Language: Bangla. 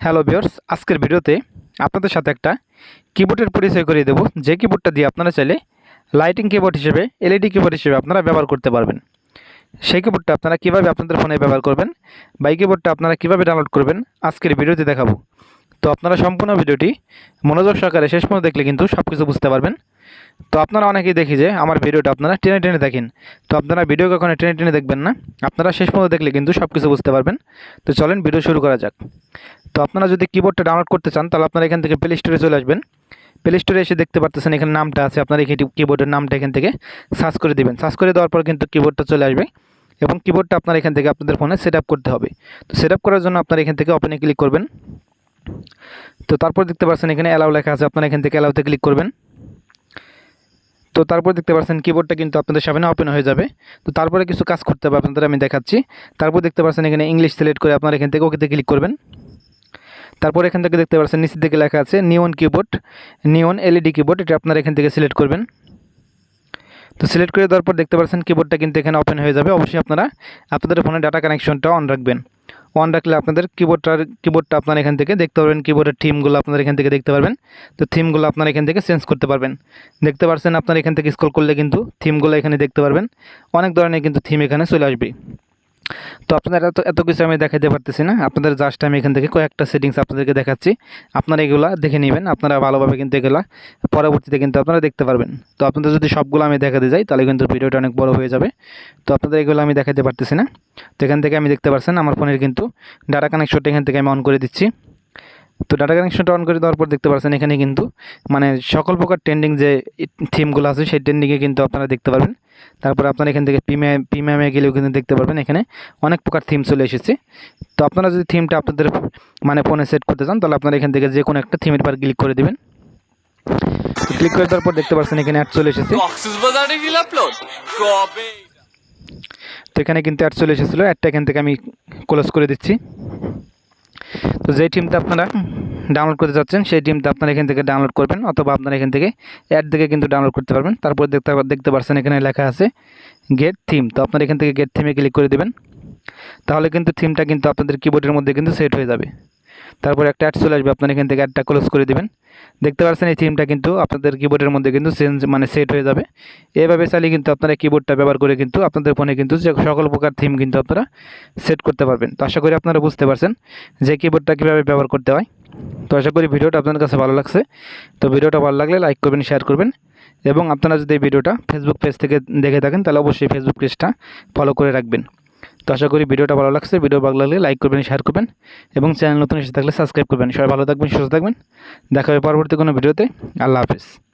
হ্যালো ভিউয়ার্স, আজকের ভিডিওতে আপনাদের সাথে একটা কিবোর্ডের পরিচয় করিয়ে দেব, যে কিবোর্ডটা দিয়ে আপনারা চাইলে লাইটিং কিবোর্ড হিসেবে এলইডি কিবোর্ড হিসেবে আপনারা ব্যবহার করতে পারবেন। সেই কিবোর্ডটা আপনারা কীভাবে আপনাদের ফোনে ব্যবহার করবেন বা এই কিবোর্ডটা আপনারা কীভাবে ডাউনলোড করবেন আজকের ভিডিওতে দেখাবো। তো আপনারা সম্পূর্ণ ভিডিওটি মনোযোগ সহকারে শেষ পর্যন্ত দেখলে কিন্তু সব কিছু বুঝতে পারবেন। তো আপনারা অনেকেই দেখি যে আমার ভিডিওটা আপনারা টেনে টেনে দেখেন, তো আপনারা ভিডিও কখনো টেনে টেনে দেখবেন না, আপনারা শেষ পর্যন্ত দেখলে কিন্তু সব কিছু বুঝতে পারবেন। তো চলেন ভিডিও শুরু করা যাক। তো আপনারা যদি কিবোর্ডটা ডাউনলোড করতে চান তাহলে আপনারা এখান থেকে প্লে স্টোরে চলে আসবেন। প্লে স্টোরে এসে দেখতে পাচ্ছেন এখানে নামটা আছে, আপনারা এখানে কিবোর্ডের নামটা এখান থেকে সার্চ করে দেবেন। সার্চ করে দেওয়ার পর কিন্তু কিবোর্ডটা চলে আসবে এবং কিবোর্ডটা আপনারা এখান থেকে আপনাদের ফোনে সেট আপ করতে হবে। তো সেট আপ করার জন্য আপনারা এখান থেকে ওপেনে ক্লিক করবেন। তো তারপর দেখতে পাচ্ছেন এখানে অ্যালাউ লেখা আছে, আপনারা এখান থেকে অ্যালাউতে ক্লিক করবেন। তো তারপর দেখতে পাচ্ছেন কিবোর্ডটা কিন্তু আপনাদের সামনে ওপেন হয়ে যাবে। তো তারপরে কিছু কাজ করতে হবে আপনাদের, আমি দেখাচ্ছি। তারপর দেখতে পাচ্ছেন এখানে ইংলিশ সিলেক্ট করে আপনারা এখান থেকে ওকেতে ক্লিক করবেন। তারপর এখান থেকে দেখতে পাচ্ছেন নিচের দিকে লেখা আছে নিয়ন কিবোর্ড, নিয়ন এলইডি কিবোর্ড, এটা আপনারা এখান থেকে সিলেক্ট করবেন। তো সিলেক্ট করে দেওয়ার পর দেখতে পাচ্ছেন কিবোর্ডটা কিন্তু এখানে ওপেন হয়ে যাবে। অবশ্যই আপনারা আপনাদের ফোনে ডাটা কানেকশনটা অন রাখবেন। অন রাখলে আপনাদের কিবোর্ডটা আপনারা এখান থেকে দেখতে পারবেন, কিবোর্ডের থিমগুলো আপনারা এখান থেকে দেখতে পারবেন। তো থিমগুলো আপনারা এখান থেকে চেঞ্জ করতে পারবেন। দেখতে পাচ্ছেন আপনারা এখান থেকে স্ক্রল করলে কিন্তু থিমগুলো এখানে দেখতে পারবেন, অনেক ধরনের কিন্তু থিম এখানে চলে আসবে। তো আপনারা এত কিছু আমি দেখাতে পারতেছি না, আপনাদের জাস্ট আমি এখান থেকে কয়েকটা সেটিংস আপনাদেরকে দেখাচ্ছি, আপনারা এগুলা দেখে নেবেন। আপনারা ভালোভাবে কিন্তু এগুলা পরবর্তীতে কিন্তু আপনারা দেখতে পারবেন। তো আপনাদের যদি সবগুলো আমি দেখাতে যাই তাহলে কিন্তু ভিডিওটা অনেক বড় হয়ে যাবে। তো আপনাদের এগুলো আমি দেখাতে পারতেছি না। তো এখান থেকে আমি দেখতে পাচ্ছেন আমার ফোনের কিন্তু ডাটা কানেকশনটা এখান থেকে আমি অন করে দিচ্ছি। তো ডাটা কানেকশনটা অন করে দেওয়ার পর দেখতে পাচ্ছেন এখানে কিন্তু মানে সকল প্রকার ট্রেন্ডিং যে থিমগুলো আছে সেই ট্রেন্ডিংয়ে কিন্তু আপনারা দেখতে পারবেন। তারপর আপনারা এখান থেকে প্রিমিয়ামে গেলেও কিন্তু দেখতে পারবেন এখানে অনেক প্রকার থিম চলে এসেছে। তো আপনারা যদি থিমটা আপনাদের মানে ফোনে সেট করতে চান তাহলে আপনারা এখান থেকে যে কোনো একটা থিমের পর ক্লিক করে দেবেন। তো ক্লিক করে দেওয়ার পর দেখতে পাচ্ছেন এখানে অ্যাড চলে এসেছে। তো এখানে কিন্তু অ্যাড চলে এসেছিলো, অ্যাডটা এখান থেকে আমি ক্লোজ করে দিচ্ছি। তো যেই টিমটা আপনারা ডাউনলোড করতে চাচ্ছেন সেই টিমটা আপনারা এখান থেকে ডাউনলোড করবেন, অথবা আপনারা এখান থেকে অ্যাড থেকে কিন্তু ডাউনলোড করতে পারবেন। তারপর দেখতে পাচ্ছেন এখানে লেখা আছে গেট থিম, তো আপনারা এখান থেকে গেট থিমে ক্লিক করে দেবেন। তাহলে কিন্তু থিমটা কিন্তু আপনাদের কিবোর্ডের মধ্যে কিন্তু সেট হয়ে যাবে। তারপর একটা অ্যাড চলে আসবে, আপনারা এখান থেকে অ্যাডটা ক্লোজ করে দেবেন। দেখতে পাচ্ছেন এই থিমটা কিন্তু আপনাদের কিবোর্ডের মধ্যে কিন্তু সেট হয়ে যাবে। এভাবে চালিয়ে কিন্তু আপনারা কিবোর্ডটা ব্যবহার করে কিন্তু আপনাদের ফোনে কিন্তু যে সকল প্রকার থিম কিন্তু আপনারা সেট করতে পারবেন। তো আশা করি আপনারা বুঝতে পারছেন যে কিবোর্ডটা কীভাবে ব্যবহার করতে হয়। তো আশা করি ভিডিওটা আপনাদের কাছে ভালো লাগছে। তো ভিডিওটা ভালো লাগলে লাইক করবেন, শেয়ার করবেন, এবং আপনারা যদি এই ভিডিওটা ফেসবুক পেজ থেকে দেখে থাকেন তাহলে অবশ্যই ফেসবুক পেজটা ফলো করে রাখবেন। তো আশা করি ভিডিওটা ভালো লাগছে। ভিডিও ভালো লাগলে লাইক করবেন, শেয়ার করবেন, এবং চ্যানেল নতুন এসে থাকলে সাবস্ক্রাইব করবেন। সবাই ভালো থাকবেন, সুস্থ থাকবেন। দেখা হবে পরবর্তী কোনো ভিডিওতে। আল্লাহ হাফেজ।